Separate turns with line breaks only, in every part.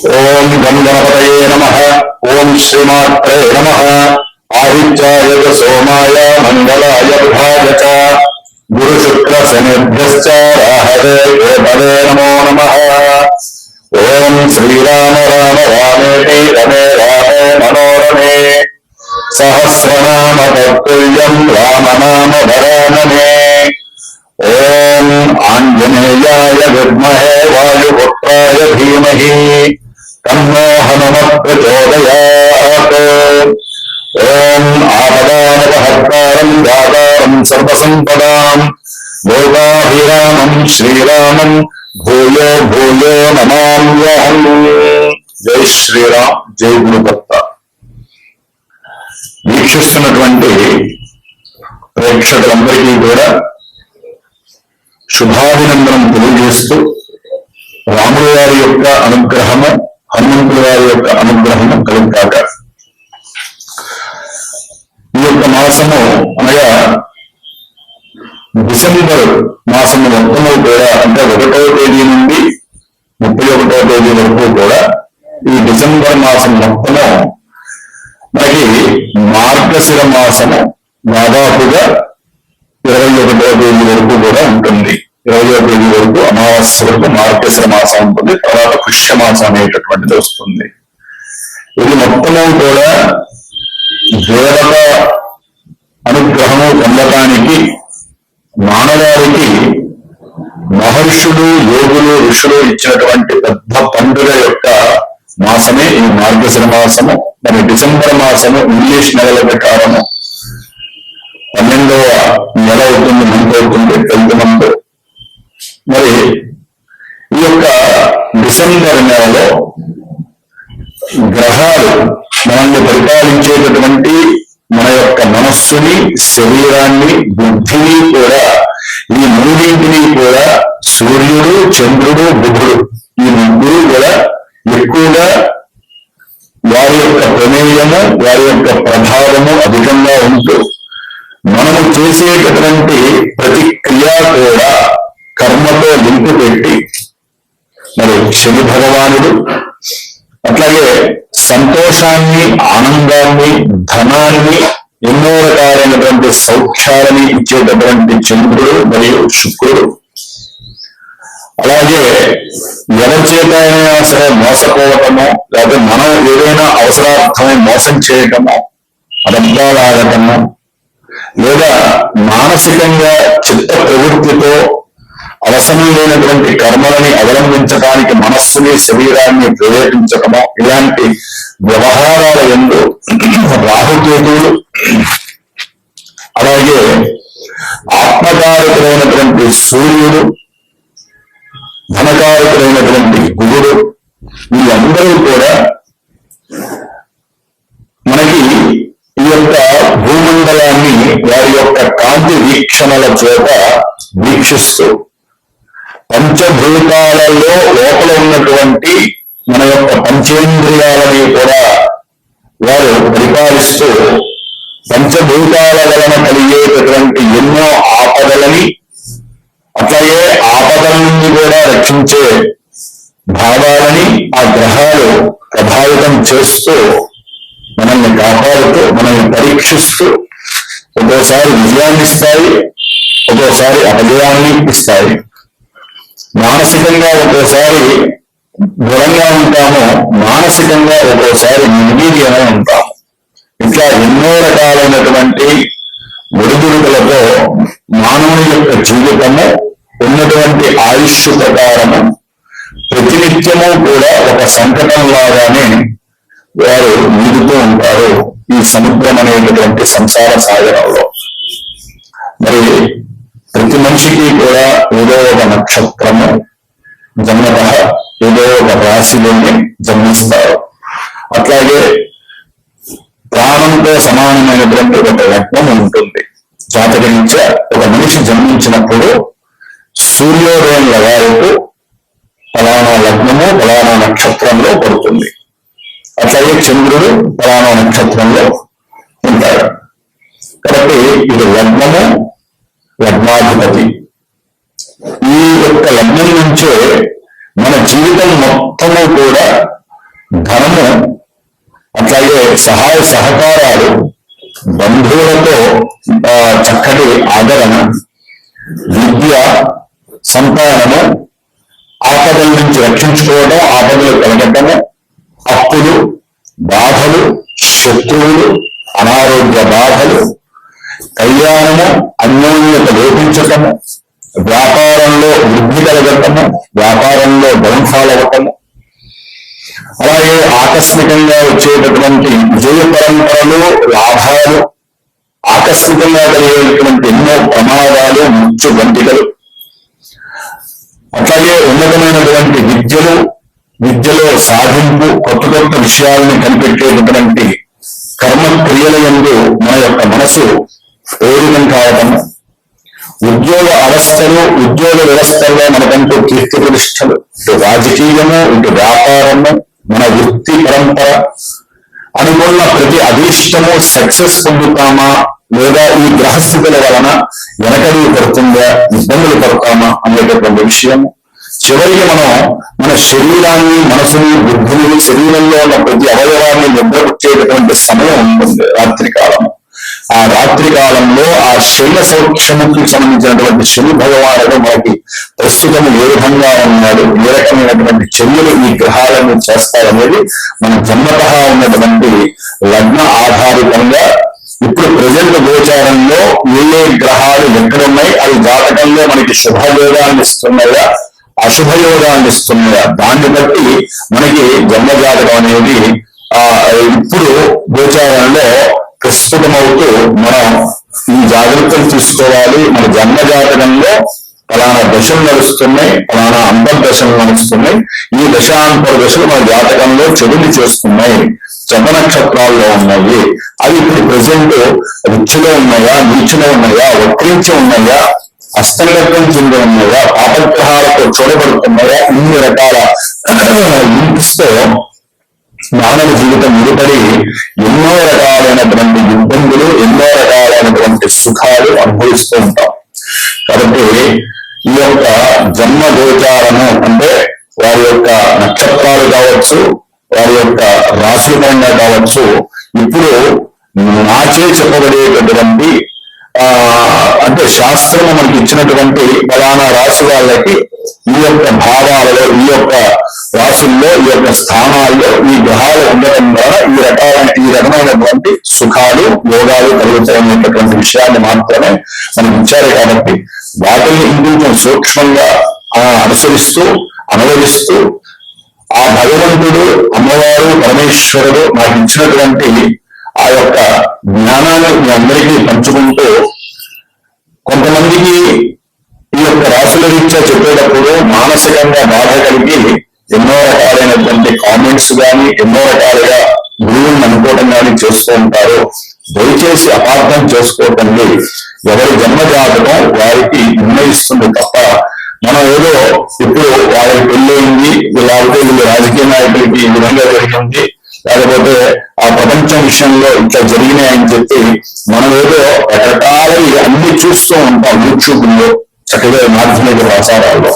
ఓం గం గణపతయే నమః. ఓం శ్రీమాత్రే నమః. ఆదిత్యాయ చ సోమాయ మంగళాయ బుధాయ చ గురు శుక్ర శనిభ్యశ్చ రాహవే కేతవే నమో నమః. ఓం శ్రీరామ రామ రామేతి రమే రామే మనోరమే సహస్రనామ తత్తుల్యం రామనామ వరాననే. ఓం ఆంజనేయాయ విద్మహే వాయుపుత్రాయ ధీమహి తన్నో హనుమత్ ప్రచోదయాత్. ఓం ఆపదామపహర్తారం దాతారం సర్వసంపదాం లోకాభిరామం శ్రీరామం భూయో భూయో నమామ్యహం. జై శ్రీరామ్, జై గురుదత్త. వీక్షిస్తున్నటువంటి ప్రేక్షకులందరికీ కూడా శుభాభినందనం తెలియజేస్తూ రాముల వారి యొక్క అనుగ్రహము, హనుమంతుల వారి యొక్క అనుగ్రహము కలుగుగాక. ఈ యొక్క మాసము అనగా డిసెంబర్ మాసము మొత్తము కూడా, అంటే 1వ తేదీ నుండి 31వ తేదీ వరకు కూడా ఈ డిసెంబర్ మాసం మొత్తము మనకి మార్గశిర మాసము దాదాపుగా 21వ తేదీ వరకు కూడా ఉంటుంది. 20వ తేదీ వరకు అమావాస్య వరకు మార్గశిర మాసం ఉంటుంది. తర్వాత పుష్యమాసం అనేటటువంటిది వస్తుంది. ఇది మొత్తము కూడా దేవత అనుగ్రహము పొందటానికి మానవానికి మహర్షులు, యోగులు, ఋషులు ఇచ్చినటువంటి పెద్ద పండుగ యొక్క మాసమే ఈ మార్గశిర మాసము. మరి డిసెంబర్ మాసము ఇంగ్లీష్ నెలల ప్రకారము 12వ నెల అవుతుంది, మంత్ అవుతుంది, 12th మంత్. మరి ఈ యొక్క డిసెంబర్ నెలలో గ్రహాలు మనల్ని పరిపాలించేటటువంటి మన యొక్క మనస్సుని, శరీరాన్ని, బుద్ధిని కూడా, ఈ మూడింటిని కూడా సూర్యుడు, చంద్రుడు, బుధుడు, ఈ ముగ్గురు కూడా ఎక్కువగా వారి యొక్క ప్రమేయము, వారి యొక్క ప్రభావము అధికంగా ఉంటూ మనము చేసేటటువంటి ప్రతి క్రియ కూడా కర్మతో లింకు పెట్టి, మరి శని భగవానుడు అట్లాగే సంతోషాన్ని, ఆనందాన్ని, ధనాన్ని, ఎన్నో రకాలైనటువంటి సౌఖ్యాలని ఇచ్చేటటువంటి చంద్రుడు మరియు శుక్రుడు, అలాగే ఎవరి చేతైనా సరే మోసపోవటము, లేకపోతే మనం ఏదైనా అవసరార్థమై మోసం చేయటము, అబద్ధాలాడటము, లేదా మానసికంగా చిత్త ప్రవృత్తితో అవసరం లేనటువంటి కర్మలని అవలంబించడానికి మనస్సుని, శరీరాన్ని ప్రేరేపించటము, ఇలాంటి వ్యవహారాల యందు రాహుకేతువులు, అలాగే ఆత్మకారకులైనటువంటి సూర్యుడు, ధనకారకులైనటువంటి గురుడు, వీళ్ళందరూ కూడా మనకి ఈ యొక్క భూమండలాన్ని వారి యొక్క కాంతి వీక్షణల చేత వీక్షిస్తూ పంచభూతాలలో లోపల ఉన్నటువంటి మన యొక్క పంచేంద్రియాలని కూడా వారు పరిపాలిస్తూ పంచభూతాల వలన కలిగేటటువంటి ఎన్నో ఆపదలని, అట్లాగే ఆపదల నుండి కూడా రక్షించే భావాలని ఆ గ్రహాలు ప్రభావితం చేస్తూ మనల్ని కాపాడుతూ, మనల్ని పరీక్షిస్తూ ఒక్కోసారి విజయాన్ని ఇస్తాయి, ఒక్కోసారి అపజయాన్ని ఇస్తాయి. మానసికంగా ఒక్కోసారి దృఢంగా ఉంటాము, మానసికంగా ఒక్కోసారి నిర్వీర్యంగా ఉంటాము. ఇట్లా ఎన్నో రకాలైనటువంటి ఒడిదుడుకులతో మానవుని యొక్క జీవితము ఉన్నటువంటి ఆయుష్ ప్రకారము ప్రతినిత్యము కూడా ఒక సంకటం లాగానే వారు ఈదుతూ ఉంటారు ఈ సముద్రం అనేటటువంటి సంసార సాగరంలో. మరి ప్రతి మనిషికి కూడా ఏదో ఒక నక్షత్రము జన్మత ఏదో ఒక రాశిలోనే జన్మిస్తారు. అట్లాగే ప్రాణంతో సమానమైనటువంటి ఒక లగ్నం ఉంటుంది. జాతకరీత్యా ఒక మనిషి జన్మించినప్పుడు సూర్యోదయం లగాయకు ఫలానా లగ్నము ఫలానా నక్షత్రంలో పడుతుంది. అట్లాగే చంద్రుడు ఫలానా నక్షత్రంలో ఉంటాడు. కాబట్టి ఇది లగ్నము, లగ్నాధిపతి. ఈ యొక్క లగ్నం నుంచే మన జీవితం మొత్తము కూడా ధనము, అట్లాగే సహాయ సహకారాలు, బంధువులతో చక్కటి ఆదరణ, విద్య, సంతానము, ఆపదల నుంచి రక్షించుకోవడం, ఆపదలు కలగటము, అప్పులు, బాధలు, శత్రువులు, అనారోగ్య బాధలు, కళ్యాణము, అన్యోన్యత లోపించటము, వ్యాపారంలో వృద్ధి కలగటము, వ్యాపారంలో డౌన్ఫాల్ అవ్వటము, అలాగే ఆకస్మికంగా వచ్చేటటువంటి విజయ పరంపరలు, లాభాలు, ఆకస్మికంగా కలిగేటువంటి ఎన్నో ప్రమాదాలు, మృత్యు గంటికలు, అట్లాగే ఉన్నతమైనటువంటి విద్యలో సాధింపు, కొత్త కొత్త విషయాలను కనిపెట్టేటటువంటి కర్మక్రియల యందు మన యొక్క మనసు ప్రేరితం కావటం, ఉద్యోగ వ్యవస్థల్లో మనకంటూ కీర్తి ప్రతిష్టలు, ఇటు రాజకీయము, ఇటు వ్యాపారము, మన వృత్తి పరంపర, అనుకున్న ప్రతి అదీష్టము సక్సెస్ పొందుతామా లేదా ఈ గ్రహస్థితుల వలన వెనకడి పడుతుందా, ఇబ్బందులు పడతామా అనేటటువంటి విషయం. చివరికి మనం మన శరీరాన్ని, మనసుని, బుద్ధిని, శరీరంలో ఉన్న ప్రతి అవయవాన్ని నిద్రపుచ్చేటటువంటి సమయం ఉంటుంది రాత్రి కాలం. ఆ రాత్రి కాలంలో ఆ శైల సౌఖ్యముకి సంబంధించినటువంటి శని భగవానుడు మనకి ప్రస్తుతం ఏ విధంగా ఉన్నాడు, ఏ రకమైనటువంటి చర్యలు ఈ గ్రహాలను చేస్తారనేది మన జన్మతః ఉన్నటువంటి లగ్న ఆధారితంగా ఇప్పుడు ప్రజెంట్ గోచారంలో ఏ గ్రహాలు ఎక్కడున్నాయి, అవి జాతకంలో మనకి శుభయోగాన్ని ఇస్తున్నాయా, అశుభయోగాన్ని ఇస్తున్నాయా, దాన్ని బట్టి మనకి జన్మజాతకం అనేది ఇప్పుడు గోచారంలో ప్రస్తుతమవుతూ మనం ఈ జాగ్రత్తలు తీసుకోవాలి. మన జన్మజాతకంలో ఫలానా దశలు నడుస్తున్నాయి, ఫలానా అంతర్దశలు నడుస్తున్నాయి, ఈ దశాంతర దశలు మన జాతకంలో చెడుని చేస్తున్నాయి, జప నక్షత్రాల్లో ఉన్నాయి, అవి ఇప్పుడు ప్రజెంట్ రుచిలో ఉన్నాయా, నీచులో ఉన్నాయా, వక్రించి ఉన్నాయా, అస్తగతం చెంది ఉన్నాయా, పాపగ్రహాలతో చూడబడుతున్నాయా, ఇన్ని రకాల లింక్స్తో మానవ జీవితం ముడిపడి ఎన్నో రకాలైనటువంటి ఇబ్బందులు, ఎన్నో రకాలైనటువంటి సుఖాలు అనుభవిస్తూ ఉంటాం. కాబట్టి ఈ యొక్క జన్మ గోచారము అంటే వారి యొక్క నక్షత్రాలు కావచ్చు, వారి యొక్క రాశి పరంగా కావచ్చు, ఇప్పుడు నాచే చెప్పబడేటటువంటి అంటే శాస్త్రము మనకి ఇచ్చినటువంటి ఫలానా రాశి వాళ్ళకి ఈ యొక్క భావాలలో, ఈ యొక్క రాశుల్లో, ఈ యొక్క స్థానాల్లో ఈ గ్రహాలు ఉండటం ద్వారా ఈ రకమైనటువంటి సుఖాలు, యోగాలు కలుగుతాయనేటటువంటి విషయాన్ని మాత్రమే మనకి ఇచ్చారు. కాబట్టి వాటిని ఇంకొంచెం సూక్ష్మంగా అనుసరిస్తూ, అనువదిస్తూ ఆ భగవంతుడు, అమ్మవారు, పరమేశ్వరుడు నాకు ఇచ్చినటువంటి ఆ యొక్క జ్ఞానాన్ని మీ అందరికీ పంచుకుంటూ, కొంతమందికి ఈ యొక్క రాశుల రీత్యా చెప్పేటప్పుడు మానసికంగా బాధ కలిగి ఎన్నో రకాలైనటువంటి కామెంట్స్ కానీ, ఎన్నో రకాలుగా గురువుని అనుకోవటం కానీ చేస్తూ ఉంటారు. దయచేసి అపార్థం చేసుకోకండి. ఎవరి జన్మజాతకం వారికి నిర్ణయిస్తుంది తప్ప మనం ఏదో ఇప్పుడు వాళ్ళకి పెళ్ళయింది, లేకపోతే వీళ్ళు రాజకీయ నాయకులకి ఈ విధంగా జరిగింది, లేకపోతే ఆ ప్రపంచం విషయంలో ఇట్లా జరిగినాయని చెప్పి మనం ఏదో రకరకాలవి అన్ని చూస్తూ ఉంటాం యూట్యూబ్లో, చక్కగా మాధ్యమిక ప్రసారాల్లో.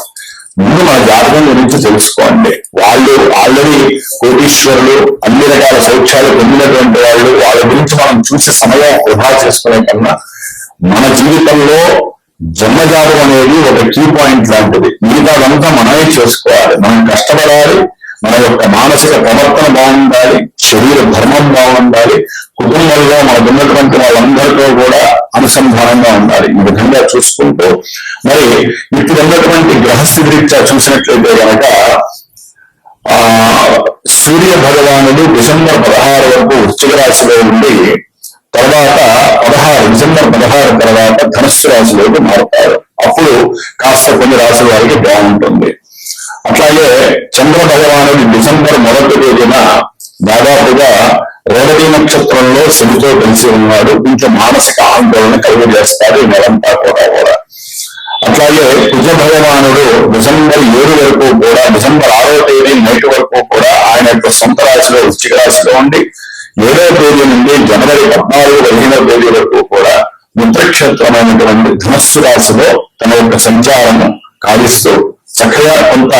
ముందు మన జాతకం గురించి తెలుసుకోండి. వాళ్ళు ఆల్రెడీ కోటీశ్వరులు, అన్ని రకాల సౌఖ్యాలు పొందినటువంటి వాళ్ళు, వాళ్ళ గురించి మనం చూసే సమయం వృధా చేసుకునే కన్నా మన జీవితంలో జన్మజాతం అనేది ఒక కీ పాయింట్ లాంటిది. మిగతాదంతా మనమే చేసుకోవాలి. మనం కష్టపడాలి, మన యొక్క మానసిక ప్రవర్తన బాగుండాలి, శరీర ధర్మం బాగుండాలి, కుటుంబంలో మనకు ఉన్నటువంటి వాళ్ళందరితో కూడా అనుసంధానంగా ఉండాలి. ఈ విధంగా చూసుకుంటూ మరి ఇప్పుడు ఉన్నటువంటి గ్రహస్థితి రీత్యా చూసినట్లయితే కనుక సూర్య భగవానుడు డిసెంబర్ 16 వరకు వృశ్చిక రాశిలో ఉండి తర్వాత డిసెంబర్ 16 తర్వాత ధనుస్సు రాశిలోకి మారుతారు. అప్పుడు కాస్త కొన్ని రాశుల వారికి బాగుంటుంది. అట్లాగే చంద్ర భగవానుడు డిసెంబర్ 1వ తేదీన దాదాపుగా రేవతి నక్షత్రంలో శనితో కలిసి ఉన్నాడు. కొంచెం మానసిక ఆందోళన కలుగజేస్తాడు ఈ నెలంతా కూడా. అట్లాగే కుజ భగవానుడు డిసెంబర్ 7 వరకు కూడా, డిసెంబర్ 6వ తేదీ నైట్ వరకు కూడా ఆయన యొక్క సొంత రాశిలో వృశ్చిక రాశిలో ఉండి 7వ తేదీ నుండి జనవరి 14-15వ తేదీ వరకు కూడా మిత్రక్షేత్రమైనటువంటి ధనుస్సు రాశిలో తన యొక్క సంచారము కావిస్తూ చక్కగా కొంత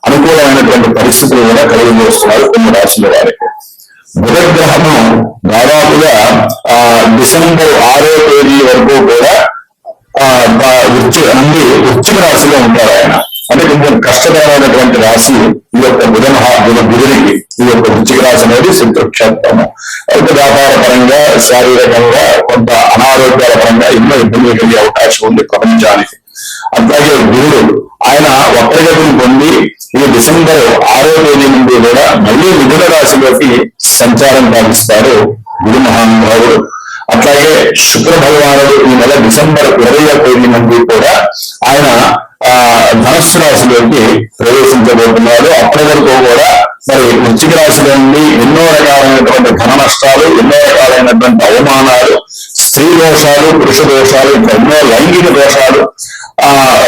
అనుకూలమైనటువంటి పరిస్థితులు కూడా కలుగజేస్తున్నారు కొన్ని రాశుల వారికి. బుధగ్రహము దాదాపుగా డిసెంబర్ 6వ తేదీ వరకు కూడా వృశ్చిక రాశిలో ఉంటారు ఆయన. అంటే కొంచెం కష్టకరమైనటువంటి రాశి ఈ యొక్క బుధుడికి. ఈ యొక్క వృశ్చిక రాశి అనేది శత్రుక్షేత్రము. అయితే వ్యాపార పరంగా, శారీరకంగా, కొంత అనారోగ్యాల పరంగా ఎన్నో ఇబ్బందులు కలిగే అవకాశం ఉంది ప్రపంచానికి. అట్లాగే గురుడు ఆయన వక్రగతిని పొంది ఈ డిసెంబర్ 6వ తేదీ నుండి కూడా మళ్ళీ మిథున రాశిలోకి సంచారం సాగిస్తారు గురు మహానుభావుడు. అట్లాగే శుక్ర భగవానుడు ఈ నెల డిసెంబర్ 20వ తేదీ నుండి కూడా ఆయన ధనుస్సు రాశిలోకి ప్రవేశించబోతున్నారు. అప్పటి వరకు కూడా మరి వృశ్చిక రాశిలో నుండి ఎన్నో రకాలైనటువంటి ధన నష్టాలు, ఎన్నో రకాలైనటువంటి అవమానాలు, స్త్రీ దోషాలు, పురుష దోషాలు, ఎన్నో లైంగిక దోషాలు,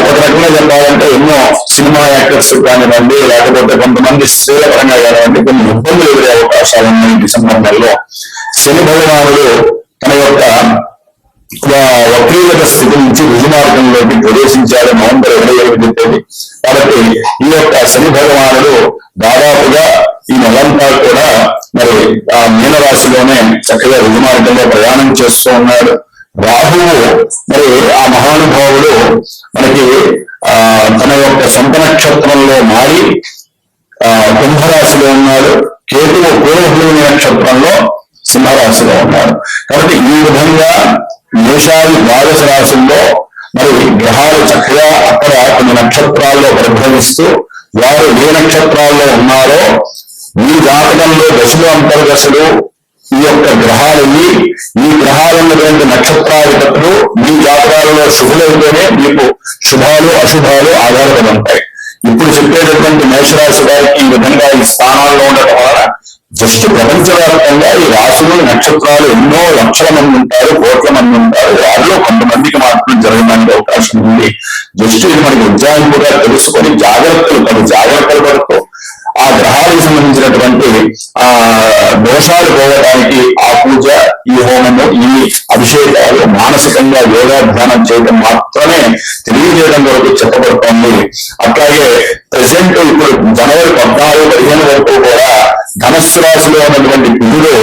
ఒక రకంగా చెప్పాలంటే ఎన్నో సినిమా యాక్టర్స్ కానివ్వండి, లేకపోతే కొంతమంది స్త్రీల పరంగా కానివ్వండి కొన్ని ఇబ్బందులు ఎదురే అవకాశాలు ఉన్నాయి డిసెంబర్ నెలలో. శని భగవానుడు తన యొక్క వక్రీగత స్థితి నుంచి రుజుమార్గంలోకి ప్రవేశించాడు నవంబర్ 27వ తేదీ. కాబట్టి ఈ యొక్క శని భగవానుడు దాదాపుగా ఈ నెలంతా కూడా మరి ఆ మీనరాశిలోనే చక్కగా రుజుమార్గంలో ప్రయాణం చేస్తూ ఉన్నాడు. రాహువు మరి ఆ మహానుభావుడు మనకి తన యొక్క సొంత నక్షత్రంలో మారి కుంభరాశిలో ఉన్నాడు. కేతువు పూర్వభూమి నక్షత్రంలో సింహరాశిలో ఉన్నాడు. కాబట్టి ఈ విధంగా మేషాది ద్వాదశ రాశుల్లో మరి గ్రహాలు చక్కగా అక్కడ కొన్ని నక్షత్రాల్లో ప్రభవిస్తూ వారు ఏ నక్షత్రాల్లో ఉన్నారో ఈ జాతకంలో దశలు అంతర్దశలు ఈ యొక్క గ్రహాలన్నీ ఈ గ్రహాలన్నటువంటి నక్షత్రాధిపతులు మీ జాతకాలలో శుభులైతేనే మీకు శుభాలు అశుభాలు ఆధారపడి ఉంటాయి. ఇప్పుడు చెప్పేటటువంటి మేషరాశి వారికి ఈ విధంగా ఈ స్థానాల్లో ఉండటం వలన జస్ట్ ప్రపంచవ్యాప్తంగా ఈ రాశులు నక్షత్రాలు ఎన్నో లక్షల మంది ఉంటారు, కోట్ల మంది ఉంటారు. వారిలో కొంతమందికి మాత్రం జరగడానికి అవకాశం ఉంది. జస్ట్ ఇది మనకి ఉజ్జాయింపుగా తెలుసుకొని జాగ్రత్తలు పడుతూ ఆ గ్రహాలకు సంబంధించినటువంటి దోషాలు పోవడానికి ఆ పూజ, ఈ హోమము, ఈ అభిషేకాలు, మానసికంగా యోగాధ్యానం చేయడం మాత్రమే తెలియజేయడం వరకు చెప్పబడుతోంది. అట్లాగే ప్రెసెంట్ ఇప్పుడు జనవరి 14-15 వరకు కూడా ధనస్సు రాశిలో ఉన్నటువంటి బుధుడు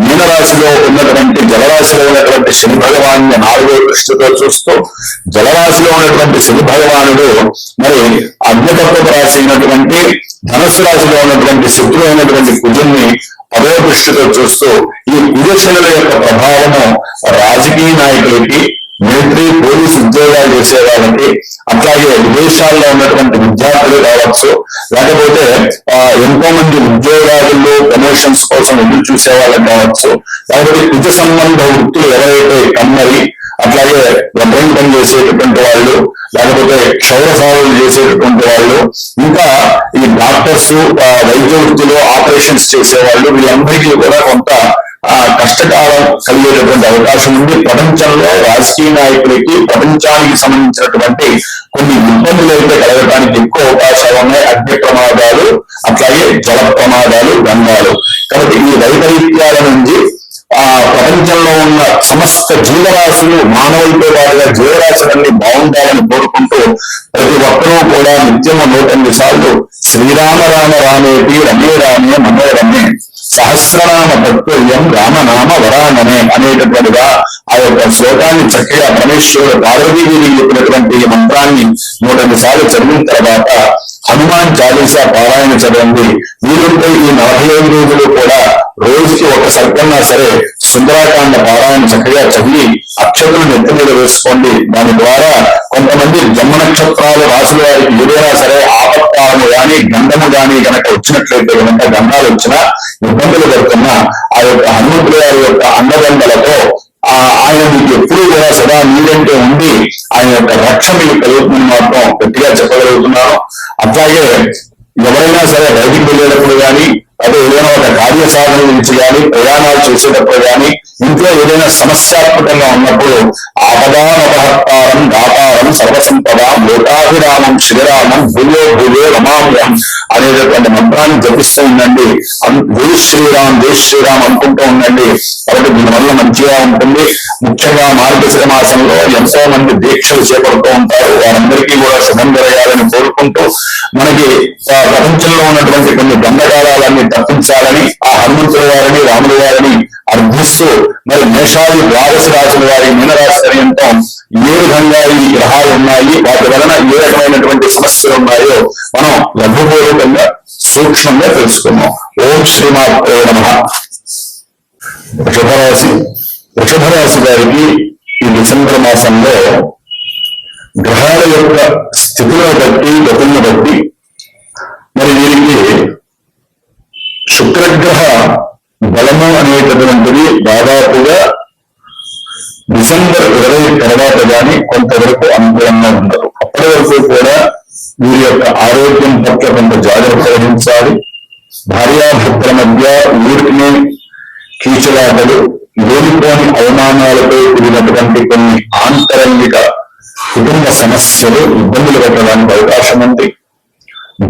మీనరాశిలో ఉన్నటువంటి జలరాశిలో ఉన్నటువంటి శని భగవాను 4వ దృష్టితో చూస్తూ జలరాశిలో ఉన్నటువంటి శని భగవానుడు మరి అగ్నితత్వ రాశి అయినటువంటి ధనస్సు రాశిలో ఉన్నటువంటి శత్రువు అయినటువంటి కుజుని 10వ దృష్టితో చూస్తూ ఈ కుజశనుల యొక్క ప్రభావము రాజకీయ నాయకులకి, మిలిటరీ, పోలీసు ఉద్యోగాలు చేసే వాళ్ళకి, అట్లాగే విదేశాల్లో ఉన్నటువంటి విద్యార్థులు కావచ్చు, లేకపోతే ఎంతో మంది ఉద్యోగాల్లో ప్రమోషన్స్ కోసం ఎదురు చూసే వాళ్ళకి కావచ్చు, లేకపోతే కుజ సంబంధ వృత్తులు ఎవరైతే కమ్మరి, అట్లాగే వడ్రంగి పని చేసేటటువంటి వాళ్ళు, లేకపోతే క్షౌర సాగులు చేసేటటువంటి వాళ్ళు, ఇంకా ఈ డాక్టర్స్, వైద్య వృత్తిలో ఆపరేషన్స్ చేసేవాళ్ళు, వీళ్ళందరికీ కూడా కొంత కష్టకాలం కలిగేటటువంటి అవకాశం ఉంది. ప్రపంచంలో రాజకీయ నాయకులకి ప్రపంచానికి సంబంధించినటువంటి కొన్ని ఇబ్బందులు అయితే కలగడానికి ఎక్కువ అవకాశాలు ఉన్నాయి. అగ్ని ప్రమాదాలు, అట్లాగే జల ప్రమాదాలు, గంగాలు. కాబట్టి ఈ వైపరీత్యాల నుంచి ప్రపంచంలో ఉన్న సమస్త జీవరాశులు, మానవులతో పాటుగా జీవరాశులన్నీ బాగుండాలని కోరుకుంటూ ప్రతి ఒక్కరూ కూడా నిత్యము 108 సార్లు శ్రీరామ రామ రామేటి రమే రామే మనోరమే సహస్రనామ తత్వయం రామనామ వరాననే అనేటటువంటిగా ఆ యొక్క శ్లోకాన్ని చక్కగా పరమేశ్వరుడు పార్వతీదేవి చెప్పినటువంటి మంత్రాన్ని 108 సార్లు చదివిన తర్వాత హనుమాన్ చాలీసా పారాయణ చదవండి. వీలుంటే ఈ 45 రోజులు కూడా రోజుకి ఒక సర్గన్నా సరే సుందరాకాండ పారాయణ చక్కగా చదివి అక్షతులను ఎత్తి మీద వేసుకోండి. దాని ద్వారా కొంతమంది జన్మ నక్షత్రాలు రాశుల వారికి ఏదైనా సరే ఆపత్కాలము గాని గంధము గాని కనుక వచ్చినట్లయితే కనుక గంధాలు వచ్చినా ఇబ్బందులు పడుతున్నా ఆ యొక్క హనుమంతుల వారి యొక్క అండదండలతో ఆయన మీకు ఎప్పుడూ కూడా సదా మీరంటే ఉండి ఆయన యొక్క రక్ష మీకు కలుగుతుందని మాత్రం గట్టిగా చెప్పగలుగుతున్నాను. అట్లాగే ఎవరైనా సరే బయటికి వెళ్ళేటప్పుడు కానీ, అదే ఏదైనా ఒక కార్య సాధన నుంచి కానీ, ప్రయాణాలు చేసేటప్పుడు కానీ ఇంట్లో ఏదైనా సమస్యాత్మకంగా ఉన్నప్పుడు ఆపదానపహత్తారం దాతారం సర్వసంపద లోకాభిరామం శ్రీరామం భూయో భూయో రమామ్యం అనేటటువంటి మంత్రాన్ని జపిస్తూ ఉండండి. జై శ్రీరామ్ అనుకుంటూ ఉండండి. కాబట్టి దీనివల్ల మంచిగా ఉంటుంది. ముఖ్యంగా మార్గశిర మాసంలో ఎంతో మంది దీక్షలు చేపడుతూ ఉంటారు. వారందరికీ కూడా శుభం జరగాలని కోరుకుంటూ మనకి ప్రపంచంలో ఉన్నటువంటి కొన్ని దండకాలన్నీ తప్పించాలని ఆ హనుమంతుల వారిని రాముల వారిని అర్థిస్తూ మరి మేషాది ద్వాదశ రాశుల వారి మీనరాశి పర్యంతం ఏ విధంగా ఈ గ్రహాలు ఉన్నాయి, వాటి వలన ఏ రకమైనటువంటి సమస్యలు ఉన్నాయో మనం లఘుపూర్వకంగా సూక్ష్మంగా తెలుసుకున్నాం. ఓం శ్రీమాత్రే నమః. వృషభ రాశి వారికి ఈ డిసెంబర్ మాసంలో గ్రహాల యొక్క స్థితులను బట్టి గతులను బట్టి మరి వీరికి శుక్రగ్రహ బలము అనేటటువంటిది దాదాపుగా డిసెంబర్ 20 తర్వాత కానీ కొంతవరకు అనుకూలంగా ఉండదు. అప్పటి వరకు కూడా వీరి యొక్క ఆరోగ్యం పట్ల కొంత జాగ్రత్త వహించాలి. భార్యాభర్తల మధ్య ఊరికినే కీచులాటలు, లేనిపోని అవమానాలతో కూడినటువంటి కొన్ని ఆంతరంగిక కుటుంబ సమస్యలు ఇబ్బందులు పెట్టడానికి అవకాశం ఉంది.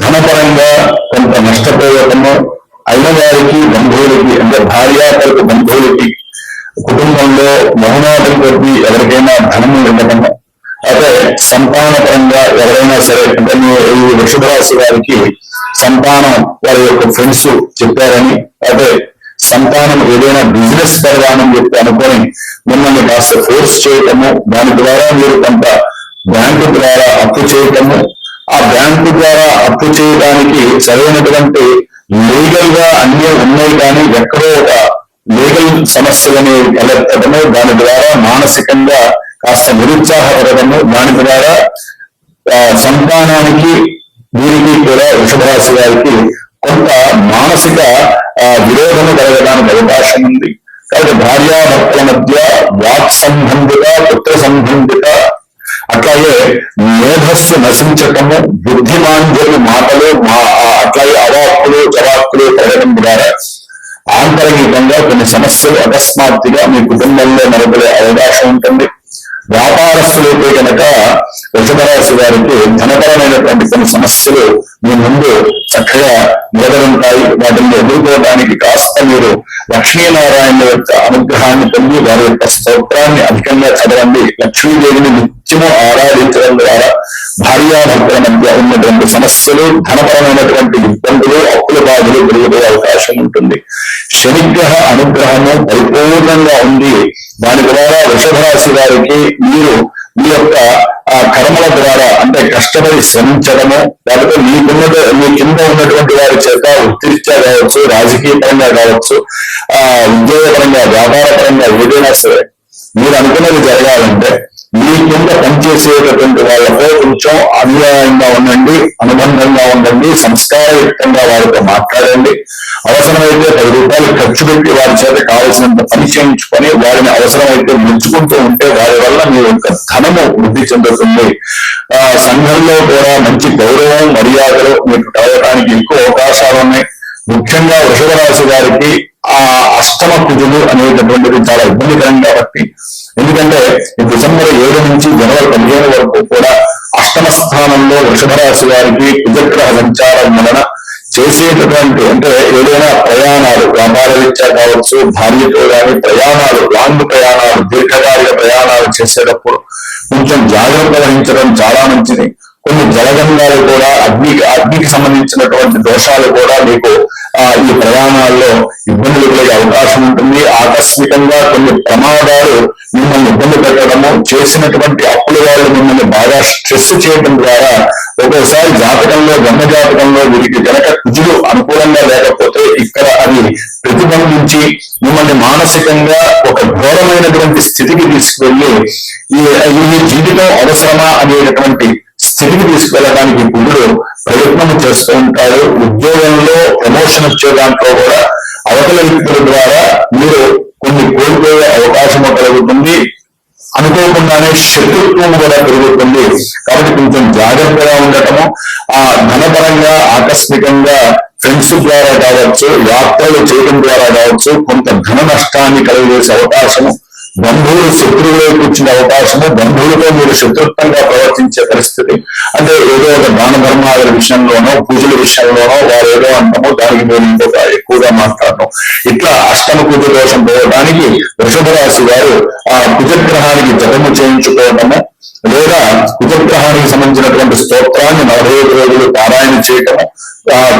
ధనపరంగా కొంత నష్టపోవటము, అయిన వారికి బంధువులకి అంటే భార్యాభర్త బంధువులకి కుటుంబంలో మౌనాటం కొద్ది ఎవరికైనా ధనము ఉండటము, అయితే సంతానపరంగా ఎవరైనా సరే అంటే ఈ వృషభ రాశి వారికి సంతానం వారి యొక్క ఫ్రెండ్స్ చెప్పారని, అయితే సంతానం ఏదైనా బిజినెస్ పెడదామని చెప్పి అనుకొని మిమ్మల్ని కాస్త ఫోర్స్ చేయటము, దాని ద్వారా మీరు కొంత బ్యాంకు ద్వారా అప్పు చేయటము, ఆ బ్యాంకు ద్వారా అప్పు చేయడానికి సరైనటువంటి లీగల్ గా అన్నీ ఉన్నాయి కానీ ఎక్కడో ఒక లీగల్ సమస్యలని ఎలెత్తడము, దాని ద్వారా మానసికంగా కాస్త నిరుత్సాహపడము, దాని ద్వారా సంతానానికి వీరికి కూడా వృషభ రాశి వారికి కొంత మానసిక విరోధము కలగడానికి అవకాశం ఉంది. కాబట్టి భార్యాభర్తల మధ్య వాక్ సంబంధిత, పుత్ర సంబంధిత, అట్లాగే మేధస్సు నశించటము, బుద్ధిమాంద్యులు మాటలు అట్లాగే అవాక్కులు జవాక్కులు పెరగడం ద్వారా ఆంతరంగికంగా కొన్ని సమస్యలు అకస్మాత్తుగా మీ కుటుంబంలో నిలబడే అవకాశం ఉంటుంది. వ్యాపారస్తులైతే కనుక వృషభ రాశి వారికి ధనపరమైనటువంటి కొన్ని సమస్యలు మీ ముందు చక్కగా నిలబడుంటాయి. వాటిని ఎదుర్కోవడానికి కాస్త మీరు లక్ష్మీనారాయణ యొక్క అనుగ్రహాన్ని పొంది వారి యొక్క స్తోత్రాన్ని అధికంగా చదవండి. లక్ష్మీదేవిని నిత్యము ఆరాధించడం ద్వారా భార్యాభర్తల మధ్య ఉన్నటువంటి సమస్యలు, ధనపరమైనటువంటి ఇబ్బందులు, అప్పుల బాధలు పెరిగే అవకాశం ఉంటుంది. శనిగ్రహ అనుగ్రహము పరిపూర్ణంగా ఉంది. దాని ద్వారా వృషభ రాశి వారికి మీరు మీ యొక్క కర్మల ద్వారా అంటే కష్టపడి శ్రమించడము, లేకపోతే మీ కింద ఉన్నటువంటి వారి చేత వృత్తిరీత్యా కావచ్చు, రాజకీయ పరంగా కావచ్చు, ఉద్యోగపరంగా, వ్యాపార పరంగా ఏదైనా సరే మీరు అనుకున్నది జరగాలంటే మీ కింద పనిచేసేటటువంటి వాళ్ళతో కొంచెం అన్యాయంగా ఉండండి, అనుబంధంగా ఉండండి, సంస్కారయుక్తంగా వారితో మాట్లాడండి. అవసరమైతే 10 రూపాయలు ఖర్చు పెట్టి వారి చేత కావాల్సినంత పని చేయించుకొని వారిని అవసరమైతే మెచ్చుకుంటూ ఉంటే వారి వల్ల మీ యొక్క ధనము వృద్ధి చెందుతుంది. సంఘంలో కూడా మంచి గౌరవం, మర్యాదలు మీకు కలగడానికి ఎక్కువ అవకాశాలు ఉన్నాయి. ముఖ్యంగా వృషభ రాశి వారికి ఆ అష్టమ కుజులు అనేటటువంటిది చాలా ఇబ్బందికరం కాబట్టి, ఎందుకంటే డిసెంబర్ 7 నుంచి జనవరి 15 వరకు కూడా అష్టమ స్థానంలో వృషభ రాశి వారికి కుజగ్రహ సంచారం వలన చేసేటటువంటి అంటే ఏదైనా ప్రయాణాలు, వ్యాపార రీత్యా కావచ్చు, భార్యతో కానీ ప్రయాణాలు, లాంగ్ ప్రయాణాలు, దీర్ఘకాలిక ప్రయాణాలు చేసేటప్పుడు కొంచెం జాగ్రత్త వహించడం చాలా మంచిది. కొన్ని జలగంగాలు కూడా అగ్నికి సంబంధించినటువంటి దోషాలు కూడా మీకు ఈ ప్రయాణాల్లో ఇబ్బందులు కలిగే అవకాశం ఉంటుంది. ఆకస్మికంగా కొన్ని ప్రమాదాలు మిమ్మల్ని ఇబ్బంది పెట్టడము, చేసినటువంటి అప్పుల వాళ్ళు మిమ్మల్ని బాగా స్ట్రెస్ చేయడం ద్వారా ఒక్కోసారి జన్మ జాతకంలో వీరికి కనుక కుజులు అనుకూలంగా లేకపోతే ఇక్కడ అది ప్రతిబంధించి మిమ్మల్ని మానసికంగా ఒక ఘోరమైనటువంటి స్థితికి తీసుకువెళ్ళి ఈ జీవితం అవసరమా అనేటటువంటి స్థితికి తీసుకెళ్ళడానికి కుజుడు ప్రయత్నం చేస్తూ ఉంటాడు. ఉద్యోగంలో ప్రమోషన్ వచ్చే దాంట్లో కూడా అవతల వ్యక్తుల ద్వారా మీరు కొన్ని కోల్పోయే అవకాశం కలుగుతుంది. అనుకోకుండానే శత్రుత్వం కూడా పెరుగుతుంది. కాబట్టి కొంచెం జాగ్రత్తగా ఉండటము, ధనపరంగా ఆకస్మికంగా ఫ్రెండ్స్ ద్వారా కావచ్చు, యాత్రలు చేయడం ద్వారా కావచ్చు, కొంత ధన నష్టాన్ని కలిగేసే అవకాశము, బంధువులు శత్రువులో కూర్చునే అవకాశము, బంధువులతో మీరు శత్రుత్వంగా ప్రవర్తించే పరిస్థితి, అంటే ఏదో ఒక దాన ధర్మాల విషయంలోనో, పూజల విషయంలోనో వారు ఏదో అంటామో దానికి మీరు ఇంకొక ఎక్కువగా మాట్లాడటం, ఇట్లా అష్టమ కుజ దోషం పోవడానికి వృషభ రాశి వారు ఆ కుజగ్రహానికి జపము చేయించుకోవటము, లేదా కుజగ్రహానికి సంబంధించినటువంటి స్తోత్రాన్ని 45 రోజులు పారాయణ చేయటము,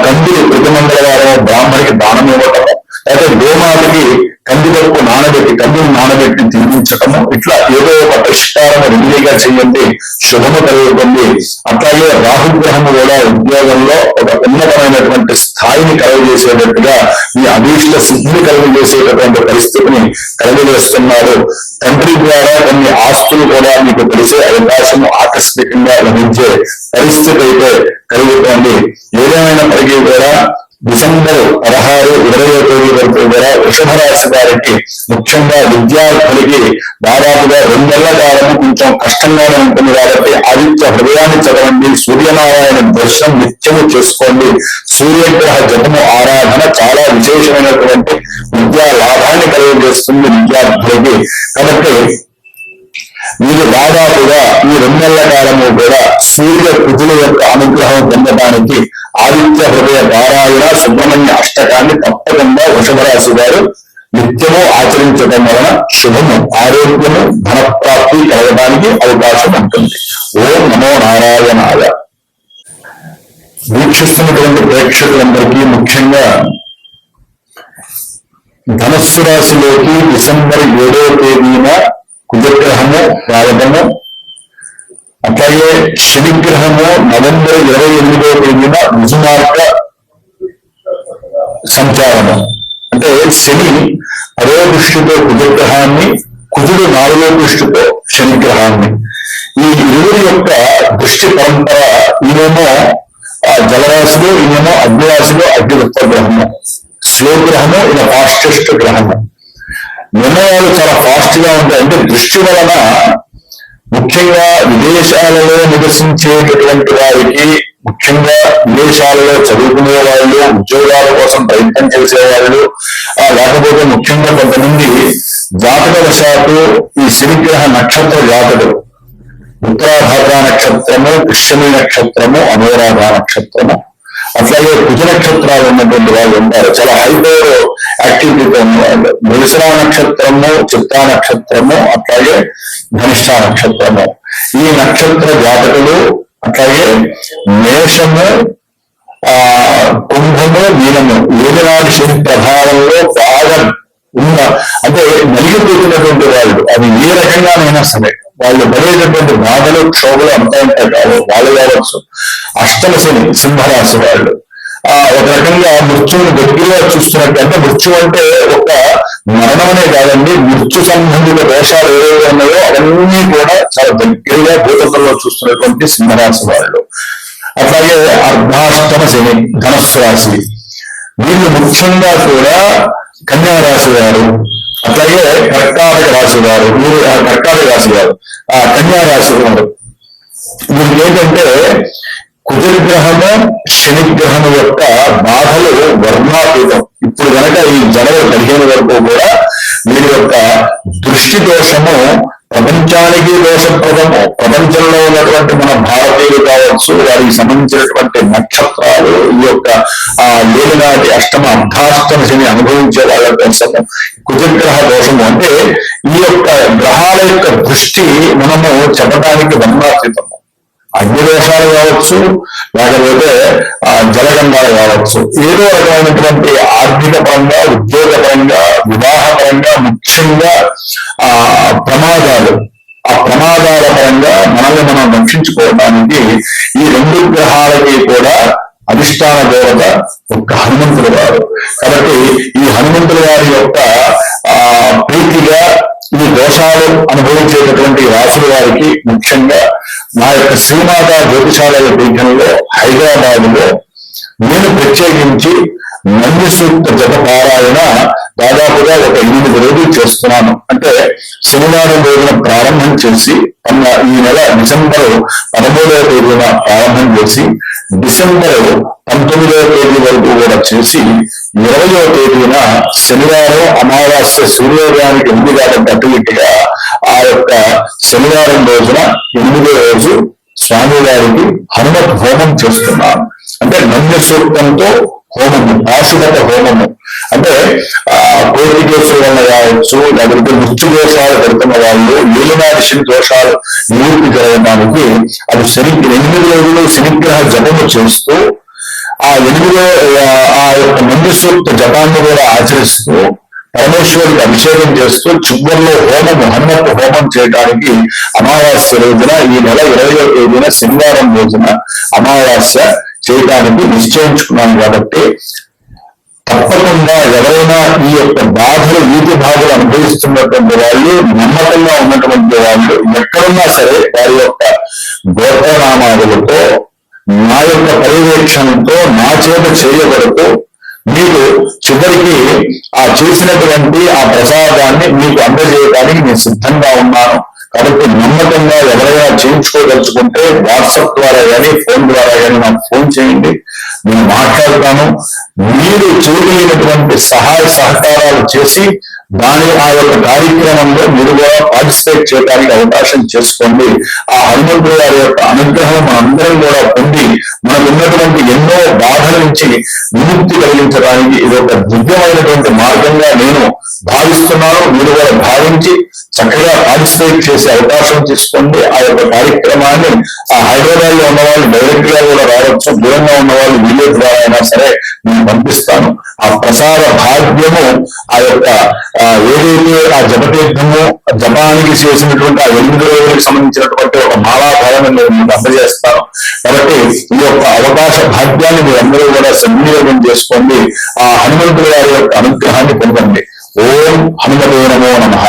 కందులు ప్రతి మంగళవారం బ్రాహ్మణికి దానం ఇవ్వటము, అయితే గోమాతకి కందిపప్పు నానబెట్టి తినిపించటము, ఇట్లా ఏదో ఒక పరిష్కారం రెడీగా చేయండి, శుభము కలుగుతుంది. అట్లాగే రాహుగ్రహము కూడా ఉద్యోగంలో ఒక ఉన్నతమైనటువంటి స్థాయిని కలుగజేసేటట్టుగా ఈ అభీష్ట సిద్ధిని కలుగజేసేటటువంటి పరిస్థితిని కలుగజేస్తున్నారు. తండ్రి ద్వారా కొన్ని ఆస్తులు కూడా మీకు తెలిసే అవకాశము ఆకస్మికంగా లభించే పరిస్థితి అయితే కలుగుతోంది. ఏదేమైనప్పటికీ కూడా డిసెంబర్ 16, 20వ తేదీ వరకు కూడా వృషభ రాశి వారికి, ముఖ్యంగా విద్యార్థులకి దాదాపుగా 2 నెలల కాలము కొంచెం కష్టంగానే ఉంటుంది కాబట్టి ఆదిత్య హృదయాన్ని చదవండి, సూర్యనారాయణ దర్శనం నిత్యము చేసుకోండి, సూర్యగ్రహ జపము ఆరాధన చాలా విశేషమైనటువంటి విద్యా లాభాన్ని కలిగజేస్తుంది విద్యార్థులకి. కాబట్టి మీరు దాదాపుగా ఈ 2 నెలల కాలము కూడా సూర్య కుజుల యొక్క అనుగ్రహం పొందడానికి ఆదిత్య హృదయ పారాయణ సుబ్రహ్మణ్య అష్టకాన్ని తప్పకుండా వృషభ రాశి వారు నిత్యము ఆచరించడం వలన శుభము, ఆరోగ్యము, ధనప్రాప్తి కలగడానికి అవకాశం ఉంటుంది. ఓం నమో నారాయణాయ. వీక్షిస్తున్నటువంటి ప్రేక్షకులందరికీ ముఖ్యంగా ధనస్సు రాశిలోకి డిసెంబర్ 7వ తేదీన కుజగ్రహము రావడము, అట్లాగే శనిగ్రహము నవంబర్ 28వ తేదీన రుజుమార్గ సంచారము, అంటే శని 10వ దృష్టితో కుజగ్రహాన్ని, కుజుడు 4వ దృష్టితో శనిగ్రహాన్ని, ఈ ఇరువురి యొక్క దృష్టి పరంపర, ఈయనేమో జలరాశిలో, ఈయనేమో అగ్నిరాశిలో అగ్నివృత్త గ్రహము, స్లో గ్రహము, ఈయన ఫాస్టెస్ట్ గ్రహము. నిర్ణయాలు చాలా ఫాస్ట్ గా ఉంటాయి. అంటే దృష్టి వలన ముఖ్యంగా విదేశాలలో నివసించేటటువంటి వారికి, ముఖ్యంగా విదేశాలలో చదువుకునే వాళ్ళు, ఉద్యోగాల కోసం ప్రయత్నం చేసేవాళ్ళు, లేకపోతే ముఖ్యంగా కొంతమంది జాతక వశాత్తు ఈ శనిగ్రహ నక్షత్ర జాతకులు, ఉత్తరాభాద్ర నక్షత్రము, పుష్యమి నక్షత్రము, అనురాధ నక్షత్రము, అట్లాగే కుజ నక్షత్రాలు ఉన్నటువంటి వాళ్ళు ఉంటారు, చాలా హైపర్ యాక్టివిటీతో ఉన్నవాళ్ళు. మృగశిర నక్షత్రము, చిత్తా నక్షత్రము, అట్లాగే ధనిష్ట నక్షత్రము, ఈ నక్షత్ర జాతకులు, అట్లాగే మేషము, కుంభము, మీనము, ఏలినాటి శని ప్రభావంలో బాగా ఉన్న, అంటే నలిగిపోతున్నటువంటి వాళ్ళు, అది ఏ రకంగానైనా సరే వాళ్ళు పడేటటువంటి బాధలు, క్షోభలు అంతా ఉంటాయి కాదు, వాళ్ళు కావచ్చు. అష్టమ శని సింహరాశి వాళ్ళు ఒక రకంగా మృత్యువుని దగ్గరగా చూస్తున్నట్టు, అంటే మృత్యు అంటే ఒక మరణమనే కాదండి, మృత్యు సంబంధిత దోషాలు ఏవైతే ఉన్నాయో అవన్నీ కూడా చాలా దగ్గరగా భూతత్వంలో చూస్తున్నటువంటి సింహరాశి వాళ్ళు. అట్లాగే అర్ధాష్టమ శని ధనస్సు రాశి, వీళ్ళు ముఖ్యంగా కూడా కన్యా రాశి వారు, అట్లాగే కర్కాటక రాశి వారు, వీరు కర్కాటక రాశి వారు, కన్యా రాశి వారు, వీరికి ఏంటంటే కుజగ్రహము, శనిగ్రహము యొక్క బాధలు వర్ణాతీతం. ఇప్పుడు కనుక ఈ జనవరి 15 వరకు కూడా వీరి యొక్క దృష్టి దోషము ప్రపంచానికి దోషప్రదము. ప్రపంచంలో ఉన్నటువంటి మన భారతీయులు కావచ్చు, వారికి సంబంధించినటువంటి నక్షత్రాలు, ఈ యొక్క ఏలినాటి అష్టమ అర్ధాష్టమ శని అనుభవించే వాళ్ళ కోసము కుజగ్రహ దోషము, అంటే ఈ యొక్క గ్రహాల యొక్క దృష్టి మనము చెప్పడానికి వర్ణాతీతము. అగ్ని దోషాలు కావచ్చు, లేకపోతే జలగంధాలు కావచ్చు, ఏదో రకమైనటువంటి ఆర్థిక పరంగా, ఉద్యోగ పరంగా, వివాహ పరంగా, ముఖ్యంగా ప్రమాదాలు, ఆ ప్రమాదాల పరంగా మనల్ని మనం రక్షించుకోవడానికి ఈ 2 గ్రహాలకి కూడా అధిష్టాన దేవత ఒక్క హనుమంతుడు వారు. కాబట్టి ఈ హనుమంతుల వారి యొక్క ప్రీతిగా ఈ దోషాలు అనుభవించేటటువంటి రాశుల వారికి, ముఖ్యంగా నా యొక్క శ్రీమాత జ్యోతిషాలయ పీఠంలో హైదరాబాద్ లో నేను ప్రత్యేకించి నంది సూక్త జప పారాయణ దాదాపుగా ఒక 8 రోజులు చేస్తున్నాను. అంటే శనివారం రోజున ప్రారంభం చేసి ఈ నెల డిసెంబర్ 13వ తేదీన ప్రారంభం చేసి డిసెంబర్ 19వ తేదీ వరకు కూడా చేసి 20వ తేదీన శనివారం అమావాస్య సూర్యోదయానికి 8 గంటల అటుగా ఆ యొక్క శనివారం రోజున 8వ రోజు స్వామి వారికి హనుమత్ హోమం చేస్తున్నాను. అంటే నంది సూక్తంతో హోమము, పాశుపత హోమము. అంటే కోటి దోషం వల్ల కావచ్చు, లేకపోతే మృత్యు దోషాలు పెడుతున్న వాళ్ళు, ఏలినాటి శని దోషాలు నివృత్తి జరగడానికి అది 8 రోజులు శనిగ్రహ జపము చేస్తూ ఆ యొక్క నంది సూక్త జపాన్ని కూడా ఆచరిస్తూ పరమేశ్వరుడికి అభిషేకం చేస్తూ చివరిలో హోమము, హనుమత్ హోమం చేయడానికి అమావాస్య రోజున ఈ నెల 20వ తేదీన శనివారం రోజున అమావాస్య చేయడానికి నిశ్చయించుకున్నాను. కాబట్టి తప్పకుండా ఎవరైనా ఈ యొక్క బాధలు, వీటి బాధలు అనుభవిస్తున్నటువంటి వాళ్ళు, నమ్మకంగా ఉన్నటువంటి వాళ్ళు ఎక్కడున్నా సరే వారి యొక్క గోత్రనామాదులతో, నా యొక్క పర్యవేక్షణతో, నా చేత చేయబడుతూ మీరు చివరికి ఆ చేసినటువంటి ఆ ప్రసాదాన్ని మీకు అందజేయడానికి నేను సిద్ధంగా ఉన్నాను. కాబట్టి నమ్మకంగా ఎవరైనా చేయించుకోదలుచుకుంటే వాట్సాప్ ద్వారా కానీ ఫోన్ ద్వారా కానీ నాకు ఫోన్ చేయండి, నేను మాట్లాడతాను. మీరు చేయగలిగినటువంటి సహాయ సహకారాలు చేసి ఆ యొక్క కార్యక్రమంలో మీరు కూడా పార్టిసిపేట్ చేయడానికి అవకాశం చేసుకోండి. ఆ హనుమంతుడు గారి యొక్క అనుగ్రహం మనందరం కూడా పొంది మనకు ఉన్నటువంటి ఎన్నో బాధల నుంచి విముక్తి కలిగించడానికి ఇది ఒక దివ్యమైనటువంటి మార్గంగా నేను భావిస్తున్నాను. మీరు కూడా భావించి చక్కగా పార్టిసిపేట్ చేసే అవకాశం తీసుకోండి. ఆ యొక్క కార్యక్రమాన్ని హైదరాబాద్ లో ఉన్న వాళ్ళు డైరెక్ట్ గా కూడా రావచ్చు, దూరంగా ఉన్న వాళ్ళు వీడియో ద్వారా అయినా సరే నేను పంపిస్తాను. ఆ ప్రసాద భాగ్యము, ఆ యొక్క ఏదైతే ఆ జపతీర్థము, జపానికి చేసినటువంటి ఆ 8 రోజులకు సంబంధించినటువంటి ఒక మాలాధారాన్ని నేను అందజేస్తాను. కాబట్టి ఈ యొక్క అవకాశ భాగ్యాన్ని మీరందరూ కూడా సద్వినియోగం చేసుకోండి. ఆ హనుమంతుడి గారి యొక్క అనుగ్రహాన్ని పొందండి. ఓం హనుమతే నమో నమః.